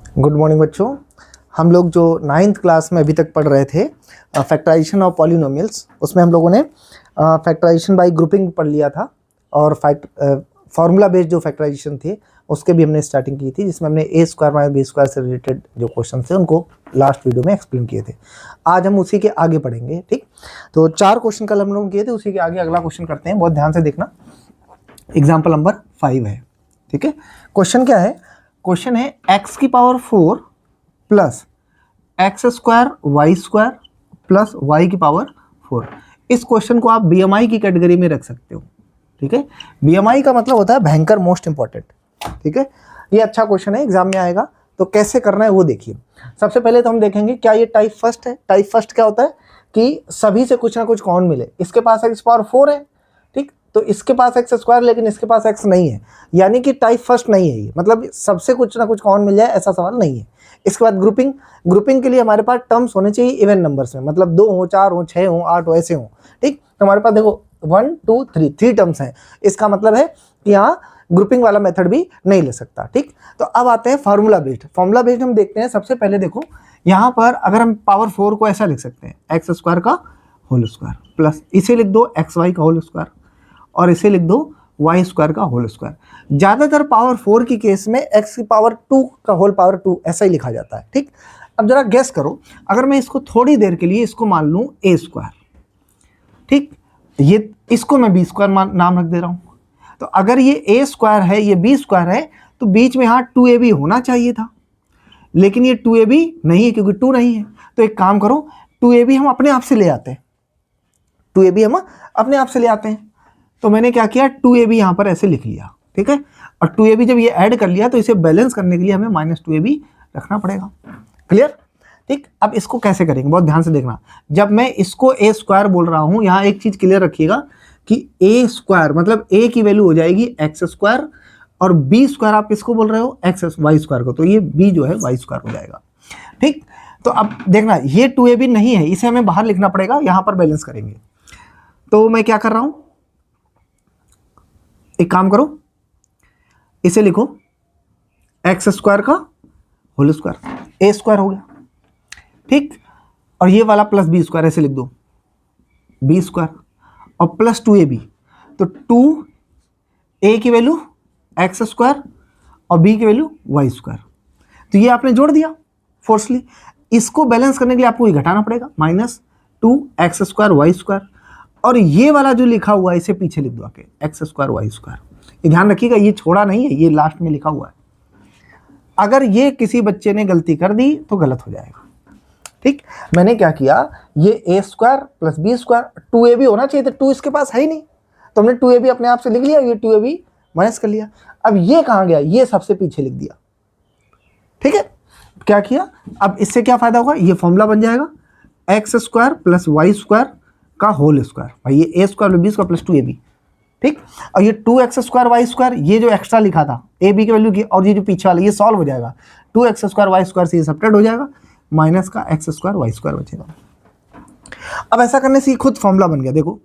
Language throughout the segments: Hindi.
गुड मॉर्निंग बच्चों। हम लोग जो 9th क्लास में अभी तक पढ़ रहे थे फैक्टराइजेशन ऑफ पॉलिनोमियल्स, उसमें हम लोगों ने फैक्टराइजेशन बाय ग्रुपिंग पढ़ लिया था और फार्मूला बेस्ड जो फैक्टराइजेशन थे उसके भी हमने स्टार्टिंग की थी, जिसमें हमने ए स्क्वायर माइनस बी स्क्वायर से रिलेटेड जो क्वेश्चन थे उनको लास्ट वीडियो में एक्सप्लेन किए थे। आज हम उसी के आगे पढ़ेंगे। ठीक, तो 4 क्वेश्चन कल हम लोग किए थे, उसी के आगे अगला क्वेश्चन करते हैं। बहुत ध्यान से देखना, एग्जाम्पल नंबर 5 है। ठीक है, क्वेश्चन क्या है? क्वेश्चन है x की power 4 plus x square y square plus y की पावर 4। इस क्वेश्चन को आप बीएमआई की कैटेगरी में रख सकते हो। ठीक है, बीएमआई का मतलब होता है भयंकर मोस्ट इंपॉर्टेंट। ठीक है, ये अच्छा क्वेश्चन है, एग्जाम में आएगा। तो कैसे करना है वो देखिए। सबसे पहले तो हम देखेंगे क्या ये टाइप फर्स्ट है। टाइप फर्स्ट क्या होता है कि सभी से कुछ ना कुछ कॉमन मिले। इसके पास एक्स पावर 4 है, ठीक, तो इसके पास एक्स स्क्वायर लेकिन इसके पास एक्स नहीं है, यानी कि टाइप फर्स्ट नहीं है ये, मतलब सबसे कुछ ना कुछ कॉमन मिल जाए ऐसा सवाल नहीं है। इसके बाद ग्रुपिंग, ग्रुपिंग के लिए हमारे पास टर्म्स होने चाहिए इवन नंबर्स में, मतलब 2 हो, 4 हो, 6 हो, 8 हो, ऐसे हो। ठीक, तो हमारे पास देखो 1 2 3 टर्म्स हैं। इसका मतलब है कि यहाँ ग्रुपिंग वाला मेथड भी नहीं ले सकता। ठीक, तो अब आते हैं फार्मूला बेस्ड। फार्मूला बेस्ड हम देखते हैं। सबसे पहले देखो यहाँ पर अगर हम पावर 4 को ऐसा लिख सकते हैं, एक्स स्क्वायर का होल स्क्वायर प्लस इसे लिख दो एक्स वाई का होल स्क्वायर और इसे लिख दो वाई स्क्वायर का होल स्क्वायर। ज्यादातर पावर 4 की केस में एक्स की पावर 2 का होल पावर 2 ऐसा ही लिखा जाता है। ठीक, अब जरा गेस करो, अगर मैं इसको थोड़ी देर के लिए इसको मान लूं ए स्क्वायर, ठीक, ये इसको मैं बी स्क्वायर नाम रख दे रहा हूं। तो अगर ये ए स्क्वायर है, ये बी स्क्वायर है, तो बीच में यहां 2ab होना चाहिए था, लेकिन ये 2ab नहीं है क्योंकि 2 नहीं है। तो एक काम करो, 2ab हम अपने आप से ले आते हैं। 2ab हम अपने आप से ले आते हैं। तो मैंने क्या किया, 2ab यहां पर ऐसे लिख लिया। ठीक है, और 2ab जब ये ऐड कर लिया तो इसे बैलेंस करने के लिए हमें -2ab रखना पड़ेगा। क्लियर? ठीक, अब इसको कैसे करेंगे, बहुत ध्यान से देखना। जब मैं इसको ए स्क्वायर बोल रहा हूं, यहां एक चीज क्लियर रखिएगा कि ए स्क्वायर मतलब ए की वैल्यू हो जाएगी एक्स स्क्वायर और बी स्क्वायर आप किसको बोल रहे हो, एक्स वाई स्क्वायर को, तो ये बी जो है वाई स्क्वायर हो जाएगा। ठीक, तो अब देखना ये 2ab नहीं है, इसे हमें बाहर लिखना पड़ेगा, यहां पर बैलेंस करेंगे। तो मैं क्या कर रहा हूं, एक काम करो, इसे लिखो एक्स स्क्वायर का होल स्क्वायर, ए स्क्वायर हो गया। ठीक, और ये वाला प्लस बी स्क्वायर ऐसे लिख दो, बी स्क्वायर और प्लस 2ab। तो 2a की वैल्यू एक्स स्क्वायर और b की वैल्यू वाई स्क्वायर। तो ये आपने जोड़ दिया फोर्सली। इसको बैलेंस करने के लिए आपको ये घटाना पड़ेगा, -2x स्क्वायर वाई स्क्वायर, और ये वाला जो लिखा हुआ है इसे पीछे लिख दो आके, एक्स स्क्वायर वाई स्क्वायर। ये ध्यान रखिएगा, ये छोड़ा नहीं है, ये लास्ट में लिखा हुआ है। अगर ये किसी बच्चे ने गलती कर दी तो गलत हो जाएगा। ठीक, मैंने क्या किया, ये A square plus B square, 2ab होना चाहिए था, 2 इसके पास है ही नहीं, तो हमने 2ab अपने आप से लिख लिया, ये 2ab माइनस कर लिया। अब ये कहाँ गया, ये सबसे पीछे लिख दिया। ठीक है, क्या किया, अब इससे क्या फायदा होगा, ये फॉर्मूला बन जाएगा X square plus Y square का होल स्क्वायर, भाई ये A square B square plus 2ab। ठीक, और ये 2x स्क्वायर वाई स्क्वायर, ये जो एक्स्ट्रा लिखा था ए बी की वैल्यू की, और ये जो पीछे वाला ये सॉल्व हो जाएगा, 2x स्क्वायर वाई स्क्वायर से ये सब्ट्रैक्ट हो जाएगा, माइनस का एक्स स्क्वायर वाई स्क्वायर बचेगा। अब ऐसा करने से खुद फॉर्मूला बन गया, देखो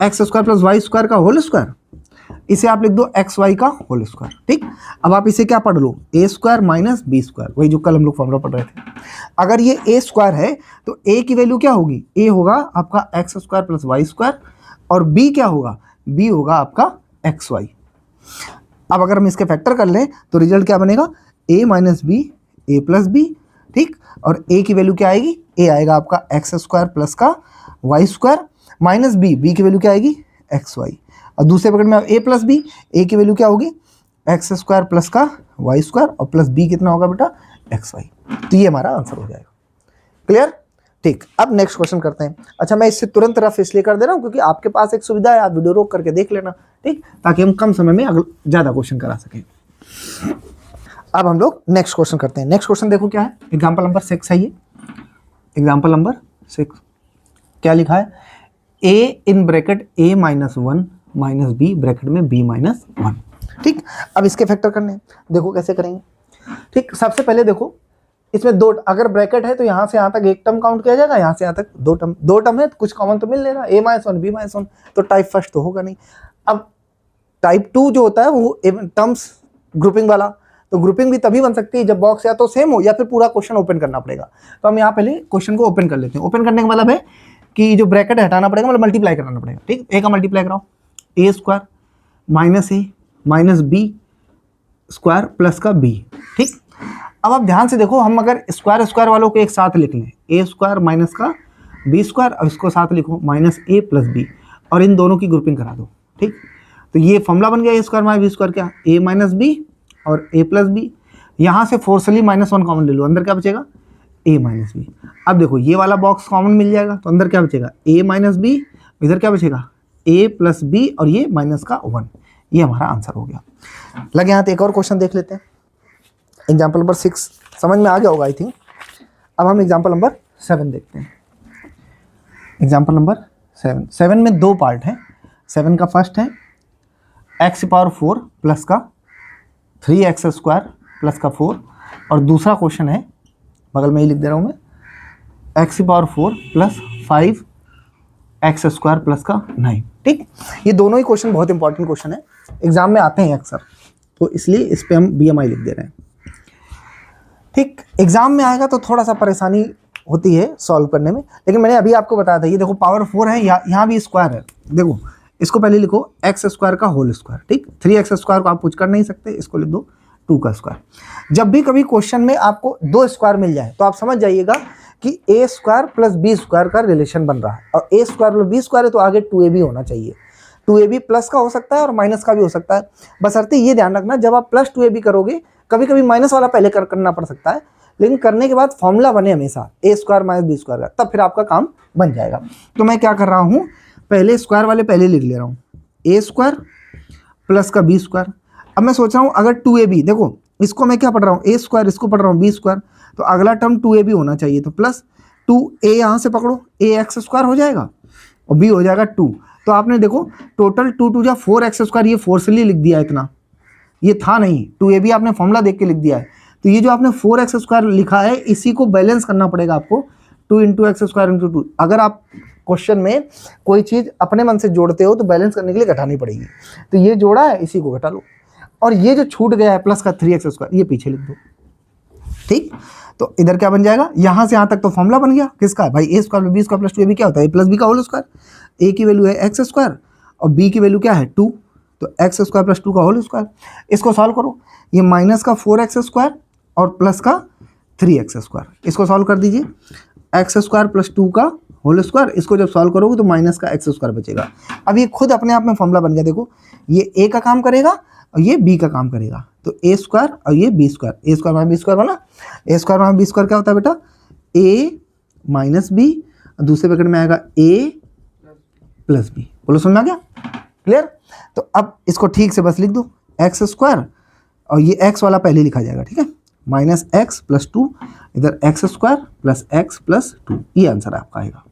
x square plus Y square का होल स्क्वायर, इसे आप लिख दो एक्स वाई का होल स्क्वायर। ठीक, अब आप इसे क्या पढ़ लो, a square minus b square, वही जो कल हम लोग फॉर्मूला पढ़ रहे थे। अगर ये ए स्क्वायर है तो ए की वैल्यू क्या होगी, ए होगा आपका x square plus Y square, और बी क्या होगा, बी होगा आपका एक्स वाई। अब अगर हम इसके फैक्टर कर लें तो रिजल्ट क्या बनेगा, ए माइनस बी ए प्लस बी। ठीक, और ए की वैल्यू क्या आएगी, ए आएगा आपका एक्स स्क्वायर प्लस का y square minus b, b की वैल्यू क्या आएगी एक्स वाई, और दूसरे पकड़ में ए प्लस बी, ए की वैल्यू क्या होगी एक्स स्क्वायर प्लस का वाई स्क्वायर और प्लस बी कितना होगा बेटा एक्स वाई। तो ये हमारा आंसर हो जाएगा। क्लियर? ठीक, अब नेक्स्ट क्वेश्चन करते हैं। अच्छा, मैं इससे तुरंत रफ इसलिए कर दे रहा हूँ क्योंकि आपके पास एक सुविधा है, आप वीडियो रोक करके देख लेना, ठीक, ताकि हम कम समय में ज़्यादा क्वेश्चन करा सकें। अब हम लोग नेक्स्ट क्वेश्चन करते हैं। नेक्स्ट क्वेश्चन देखो क्या है, एग्जाम्पल नंबर 6 है ये, एग्जाम्पल नंबर 6 क्या लिखा है, a in bracket a minus 1 माइनस बी ब्रैकेट में b माइनस 1। ठीक, अब इसके फैक्टर करने हैं, देखो कैसे करेंगे। ठीक, सबसे पहले देखो इसमें दो, अगर ब्रैकेट है तो यहाँ से यहाँ तक एक टर्म काउंट किया जाएगा, यहाँ से यहाँ तक दो टर्म है तो कुछ कॉमन तो मिल लेगा, a माइनस 1 b माइनस 1, तो टाइप फर्स्ट तो होगा नहीं। अब टाइप 2 जो होता है वो टर्म्स ग्रुपिंग वाला, तो ग्रुपिंग भी तभी बन सकती है जब बॉक्स या तो सेम हो या फिर पूरा क्वेश्चन ओपन करना पड़ेगा। तो हम यहाँ पहले क्वेश्चन को ओपन कर लेते हैं। ओपन करने का मतलब है कि जो ब्रैकेट है हटाना पड़ेगा, मतलब मल्टीप्लाई कराना पड़ेगा। ठीक, ए का मल्टीप्लाई कराओ, ए स्क्वायर माइनस ए माइनस बी स्क्वायर प्लस का बी। ठीक, अब आप ध्यान से देखो, हम अगर स्क्वायर स्क्वायर वालों को एक साथ लिख लें, ए स्क्वायर माइनस का बी स्क्वायर, और इसको साथ लिखो माइनस ए प्लस बी, और इन दोनों की ग्रुपिंग करा दो। ठीक, तो ये फॉर्मूला बन गया ए स्क्वायर माइनस बी स्क्वायर, क्या ए माइनस बी और ए प्लस बी। यहाँ से फोर्सली -1 कॉमन ले लो, अंदर क्या बचेगा ए माइनस बी। अब देखो ये वाला बॉक्स कॉमन मिल जाएगा, तो अंदर क्या बचेगा ए माइनस बी, इधर क्या बचेगा ए प्लस बी, और ये माइनस का 1। ये हमारा आंसर हो गया। लगे हाथ, एक और क्वेश्चन देख लेते हैं। एग्जाम्पल नंबर 6 समझ में आ गया होगा आई थिंक। अब हम एग्जाम्पल नंबर 7 देखते हैं। एग्जाम्पल नंबर 7 में 2 पार्ट हैं। 7 का फर्स्ट है x⁴ प्लस का 3x² प्लस का 4, और दूसरा क्वेश्चन है, बगल में ही लिख दे रहा हूँ मैं, x⁴ प्लस 5x² प्लस का 9। ठीक, ये दोनों ही क्वेश्चन बहुत इंपॉर्टेंट क्वेश्चन है, एग्जाम में आते हैं अक्सर, तो इसलिए इस पे हम BMI लिख दे रहे हैं। ठीक, एग्जाम में आएगा तो थोड़ा सा परेशानी होती है सॉल्व करने में, लेकिन मैंने अभी आपको बताया था, ये देखो पावर 4 है, यहाँ भी स्क्वायर है। देखो इसको पहले लिखो x² का होल स्क्वायर। ठीक, 3x² को आप कुछ कर नहीं सकते, इसको लिख दो 2 का स्क्वायर। जब भी कभी क्वेश्चन में आपको 2 स्क्वायर मिल जाए तो आप समझ जाइएगा कि a² प्लस b² का रिलेशन बन रहा है, और a² प्लस b² है तो आगे 2ab होना चाहिए। 2ab प्लस का हो सकता है और माइनस का भी हो सकता है, बशर्ते ये ध्यान रखना जब आप प्लस 2ab करोगे, कभी कभी माइनस वाला पहले करना पड़ सकता है, लेकिन करने के बाद फॉर्मूला बने हमेशा a² माइनस b² का, तब फिर आपका काम बन जाएगा। तो मैं क्या कर रहा हूँ, पहले स्क्वायर वाले पहले लिख ले रहा हूँ, a² प्लस का b²। अब मैं सोच रहा हूँ अगर 2ab, देखो इसको मैं क्या पढ़ रहा हूँ a², इसको पढ़ रहा हूँ b², तो अगला टर्म 2ab होना चाहिए, तो प्लस 2a यहाँ से पकड़ो, ax² हो जाएगा और b हो जाएगा 2। तो आपने देखो टोटल 2 2 जा 4x², ये फोर्सली लिख दिया इतना, ये था नहीं, 2ab आपने फॉर्मूला देख के लिख दिया है। तो ये जो आपने 4x² लिखा है, इसी को बैलेंस करना पड़ेगा आपको, 2 × x² × 2। अगर आप क्वेश्चन में कोई चीज़ अपने मन से जोड़ते हो तो बैलेंस करने के लिए घटानी पड़ेगी, तो ये जोड़ा है इसी को घटा लो, और ये जो छूट गया है प्लस का 3x², ये पीछे लिख दो। ठीक, तो इधर क्या बन जाएगा, यहाँ से यहाँ तक तो फॉर्मूला बन गया किसका भाई, a² b² प्लस 2ab क्या होता है, a प्लस b का होल स्क्वायर। a की वैल्यू है x² और b की वैल्यू क्या है 2, तो x² प्लस 2 का होल स्क्वायर। इसको सॉल्व करो, ये माइनस का 4x² और प्लस का 3x², इसको सॉल्व कर दीजिए, x² प्लस 2 का होल स्क्वायर। इसको जब सॉल्व करोगे तो माइनस का x² बचेगा। अब ये खुद अपने आप में फॉर्मूला बन गया, देखो ये a का काम करेगा और ये b का काम करेगा, तो a² और ये b², a² माइनस b² बना। a² माइनस b² क्या होता है बेटा, a माइनस b, दूसरे ब्रैकेट में आएगा a प्लस b। बोलो समझ में आ गया, क्लियर। तो अब इसको ठीक से बस लिख दो, x² और ये x वाला पहले लिखा जाएगा, ठीक है, माइनस x प्लस 2, इधर x² प्लस x प्लस 2, ये आंसर आपका आएगा।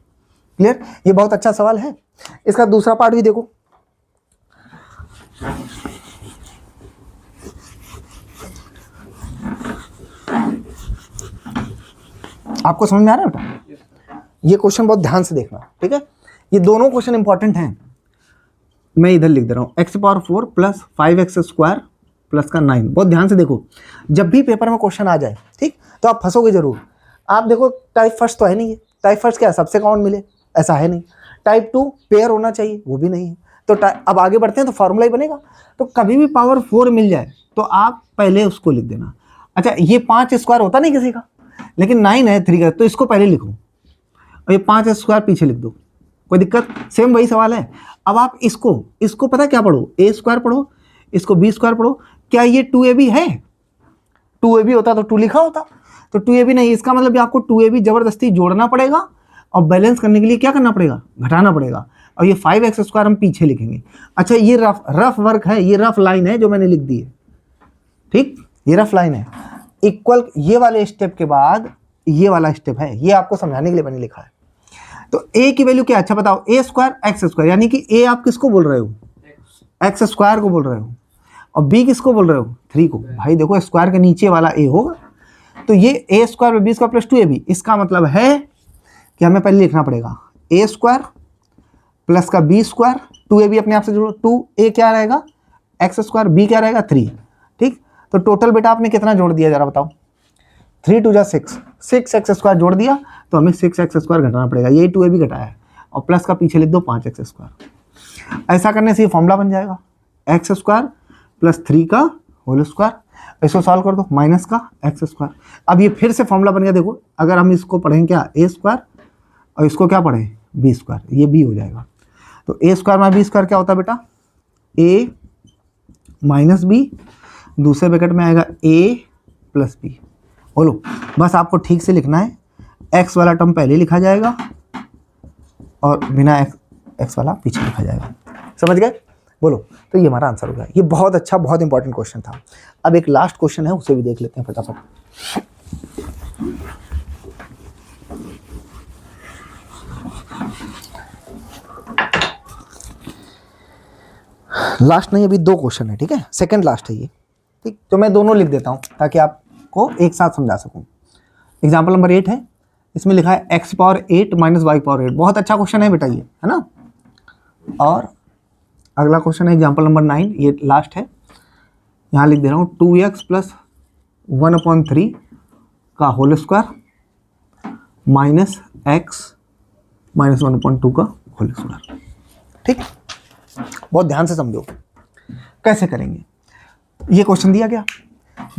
क्लियर, ये बहुत अच्छा सवाल है। इसका दूसरा पार्ट भी देखो, आपको समझ में आ रहा है बेटा, ये क्वेश्चन बहुत ध्यान से देखना, ठीक है, ये दोनों क्वेश्चन इंपॉर्टेंट हैं। मैं इधर लिख दे रहा हूँ x⁴ प्लस 5x² प्लस का 9। बहुत ध्यान से देखो, जब भी पेपर में क्वेश्चन आ जाए, ठीक, तो आप फंसोगे जरूर। आप देखो टाइप फर्स्ट तो है नहीं है, टाइप फर्स्ट क्या है, सबसे कॉमन मिले, ऐसा है नहीं। टाइप 2 पेयर होना चाहिए, वो भी नहीं है। तो अब आगे बढ़ते हैं तो फार्मूला ही बनेगा। तो कभी भी पावर 4 मिल जाए तो आप पहले उसको लिख देना। अच्छा, ये 5² होता नहीं किसी का, लेकिन 9 है 3 का, तो इसको पहले लिखो और ये 5² पीछे लिख दो, कोई दिक्कत। सेम वही सवाल है। अब आप इसको पता क्या पढ़ो, a² पढ़ो, इसको b² पढ़ो। क्या ये 2ab है, 2ab होता तो 2 लिखा होता, तो 2ab नहीं, इसका मतलब आपको 2ab जबरदस्ती जोड़ना पड़ेगा और बैलेंस करने के लिए क्या करना पड़ेगा, घटाना पड़ेगा, और ये 5x² हम पीछे लिखेंगे। अच्छा, ये रफ वर्क है, ये रफ लाइन है जो मैंने लिख दी है, ठीक, ये रफ लाइन है। इक्वल ये वाले स्टेप के बाद ये वाला स्टेप है, ये आपको समझाने के लिए मैंने लिखा है। तो a की वैल्यू क्या, अच्छा बताओ, a² x², यानी कि a आप किसको बोल रहे हो, x² को बोल रहे हो, और b किसको बोल रहे हो, 3 को। भाई देखो स्क्वायर के नीचे वाला a होगा, तो ये a² b² प्लस 2ab, इसका मतलब है कि हमें पहले लिखना पड़ेगा a² प्लस का b², 2ab अपने आप से जोड़ो, 2a क्या रहेगा x², b क्या रहेगा 3, ठीक। तो टोटल बेटा आपने कितना जोड़ दिया जरा बताओ, 3 2 जा 6, 6x² जोड़ दिया, तो हमें 6x² घटाना पड़ेगा, यही 2a भी घटाया है, और प्लस का पीछे लिख दो 5x²। ऐसा करने से ये फॉर्मूला बन जाएगा x² + 3 का होल स्क्वायर, इसको सॉल्व कर दो, माइनस का x²। अब ये फिर से फॉर्मूला बन गया, देखो अगर हम इसको पढ़ें क्या a² और इसको क्या पढ़ें b², ये b हो जाएगा। तो a² - b² क्या होता है बेटा, a - b, दूसरे ब्रैकेट में आएगा a + b। बोलो बस आपको ठीक से लिखना है, x वाला टर्म पहले लिखा जाएगा और बिना x वाला पीछे लिखा जाएगा, समझ गए? बोलो, तो ये हमारा आंसर हो गया। ये बहुत अच्छा, बहुत इंपॉर्टेंट क्वेश्चन था। अब एक लास्ट क्वेश्चन है, उसे भी देख लेते हैं फटाफट। लास्ट नहीं, अभी 2 क्वेश्चन है, ठीक है, सेकंड लास्ट है ये, ठीक। तो मैं दोनों लिख देता हूँ ताकि आपको एक साथ समझा सकूँ। एग्जाम्पल नंबर 8 है, इसमें लिखा है x⁸ 8 - y⁸ 8। बहुत अच्छा क्वेश्चन है बेटा ये, है ना। और अगला क्वेश्चन है एग्जाम्पल नंबर 9, ये लास्ट है, यहाँ लिख दे रहा हूँ 2x + 1/3 का होल स्क्वायर माइनस x - 1/2 का होल स्क्वायर, ठीक। बहुत ध्यान से समझो कैसे करेंगे। ये क्वेश्चन दिया गया,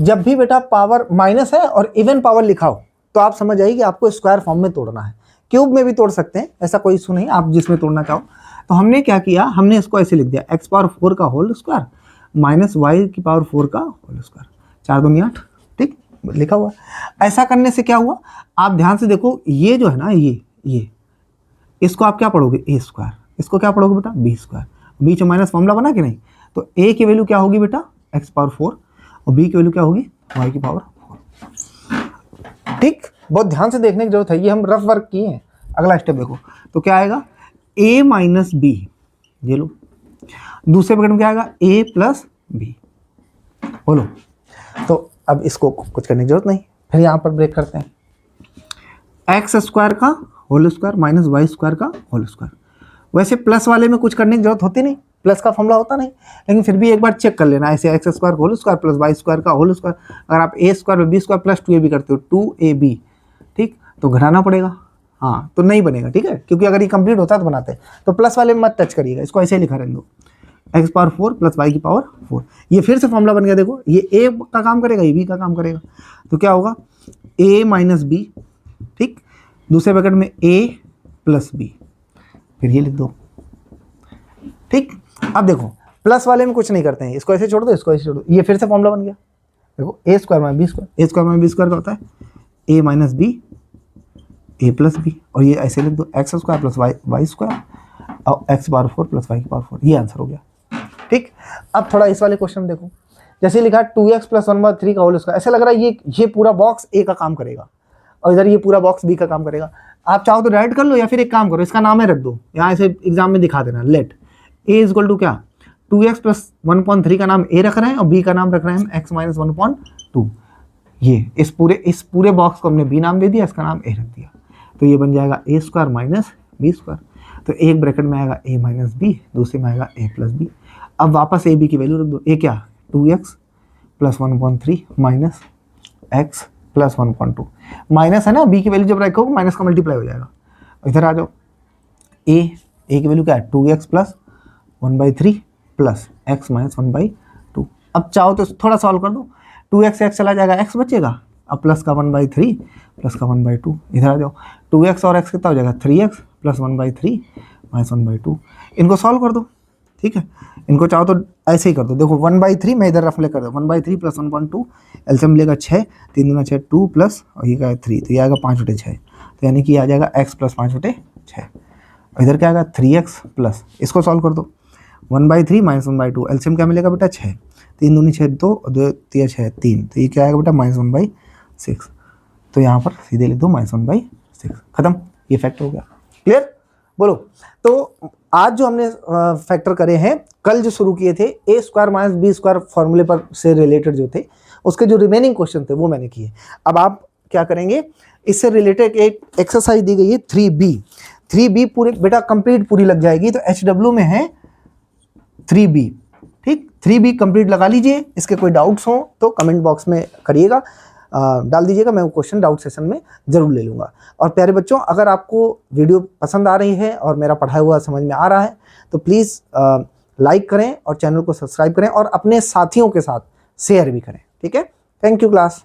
जब भी बेटा पावर माइनस है और इवन पावर लिखा हो तो आप समझ आइए कि आपको स्क्वायर फॉर्म में तोड़ना है। क्यूब में भी तोड़ सकते हैं, ऐसा कोई इशू नहीं, आप जिसमें तोड़ना चाहो। तो हमने क्या किया, हमने इसको ऐसे लिख दिया x⁴ का होल स्क्वायर माइनस y⁴ का होल स्क्वायर, 4 दूनी 8, ठीक लिखा हुआ। ऐसा करने से क्या हुआ, आप ध्यान से देखो, ये जो है ना, ये इसको आप क्या पढ़ोगे a², इसको क्या पढ़ोगे बेटा b², बीच में माइनस फॉर्मूला बना कि नहीं। तो a की वैल्यू क्या होगी बेटा x⁴ और b की वैल्यू क्या होगी y⁴, ठीक। बहुत ध्यान से देखने की जरूरत है, ये हम रफ वर्क किए हैं। अगला स्टेप देखो, तो क्या आएगा a - b, ये लो, दूसरे ब्रैकेट में क्या आएगा a + b, बोलो। तो अब इसको कुछ करने की जरूरत नहीं, फिर यहाँ पर ब्रेक करते हैं, x² का होल स्क्वायर माइनस y² का होल स्क्वायर। वैसे प्लस वाले में कुछ करने की जरूरत होती नहीं, प्लस का फॉर्मूला होता नहीं, लेकिन फिर भी एक बार चेक कर लेना, ऐसे x² का होल स्क्वायर प्लस y² का होल स्क्वायर। अगर आप a² b² + 2ab करते हो 2ab, ठीक, तो घटाना पड़ेगा, हाँ तो नहीं बनेगा, ठीक है, क्योंकि अगर ये कंप्लीट होता तो बनाते। तो प्लस वाले में मत टच करिएगा, इसको ऐसे ही लिखा रहने दो, x⁴ + y⁴। ये फिर से फॉर्मूला बन गया, देखो ये a का काम करेगा, ये b का काम करेगा। तो क्या होगा a - b, ठीक, दूसरे ब्रैकेट में a + b, फिर ये लिख दो, ठीक। अब देखो प्लस वाले में कुछ नहीं करते हैं, इसको ऐसे छोड़ दो, इसको ऐसे छोड़ दो, ये फिर से फॉर्मूला बन गया। देखो a² - b², a² - b² का होता है a - b a + b, और ये ऐसे लिख दो x² + y² और x⁴ + y⁴, ये आंसर हो गया, ठीक। अब थोड़ा इस वाले क्वेश्चन देखो, जैसे लिखा 2x + 1/3 का होल स्क्वायर, ऐसा लग रहा है ये पूरा बॉक्स a का काम करेगा और इधर ये पूरा बॉक्स b का काम करेगा। आप चाहो तो डायरेक्ट कर लो, या फिर एक काम करो, इसका नाम है रख दो, यहाँ ऐसे एग्जाम में दिखा देना, लेट a = क्या 2x + 1/3 का नाम a रख रहे हैं और b का नाम रख रहे हैं हम x - 1/2। ये इस पूरे बॉक्स को हमने b नाम दे दिया, इसका नाम a रख दिया, तो ये बन जाएगा a² - b²। तो एक ब्रैकेट में आएगा a - b, दूसरे में आएगा a + b। अब वापस a b की वैल्यू रख दो, a क्या 2x + 1/3 माइनस x + 1/2, माइनस है ना, b की वैल्यू जब रखोगे माइनस का मल्टीप्लाई हो जाएगा। इधर आ जाओ, a की वैल्यू क्या है 2x + 1/3 प्लस x - 1/2। अब चाहो तो थोड़ा सॉल्व कर दो, 2x x चला जाएगा, x बचेगा, अब प्लस का 1/3 प्लस का 1/2, इधर आ जाओ, 2x और x कितना हो जाएगा 3x + 1/3 - 1/2। इनको सॉल्व कर दो, ठीक है, इनको चाहो तो ऐसे ही कर दो। देखो 1/3 मैं इधर रफ ले कर दो, 1/3 + 1/2, एलसीएम लेगा 6, 3 दूना 6, 2 प्लस और ये क्या 3, तो ये आएगा 5/6, तो यानी कि आ जाएगा x + 5/6। इधर क्या आएगा 3x प्लस, इसको सॉल्व कर दो, 1/3 - 1/2, एलसीएम क्या मिलेगा बेटा 6, 3 दूनी 6, 2 2 3 6 3, तो ये क्या आएगा बेटा -1/6। तो यहाँ पर सीधे लिख दो -1/6, खत्म, ये फैक्टर हो गया। क्लियर, बोलो। तो आज जो हमने फैक्टर करे हैं, कल जो शुरू किए थे a² - b² फॉर्मूले पर से रिलेटेड जो थे, उसके जो रिमेनिंग क्वेश्चन थे वो मैंने किए। अब आप क्या करेंगे, इससे रिलेटेड एक एक्सरसाइज दी गई है 3b पूरे बेटा कंप्लीट पूरी लग जाएगी, तो HW में है 3b, ठीक, 3B कंप्लीट लगा लीजिए। इसके कोई डाउट्स हो तो कमेंट बॉक्स में करिएगा, डाल दीजिएगा, मैं वो क्वेश्चन डाउट सेशन में ज़रूर ले लूँगा। और प्यारे बच्चों, अगर आपको वीडियो पसंद आ रही है और मेरा पढ़ाया हुआ समझ में आ रहा है तो प्लीज़ लाइक करें और चैनल को सब्सक्राइब करें और अपने साथियों के साथ शेयर भी करें। ठीक है, थैंक यू क्लास।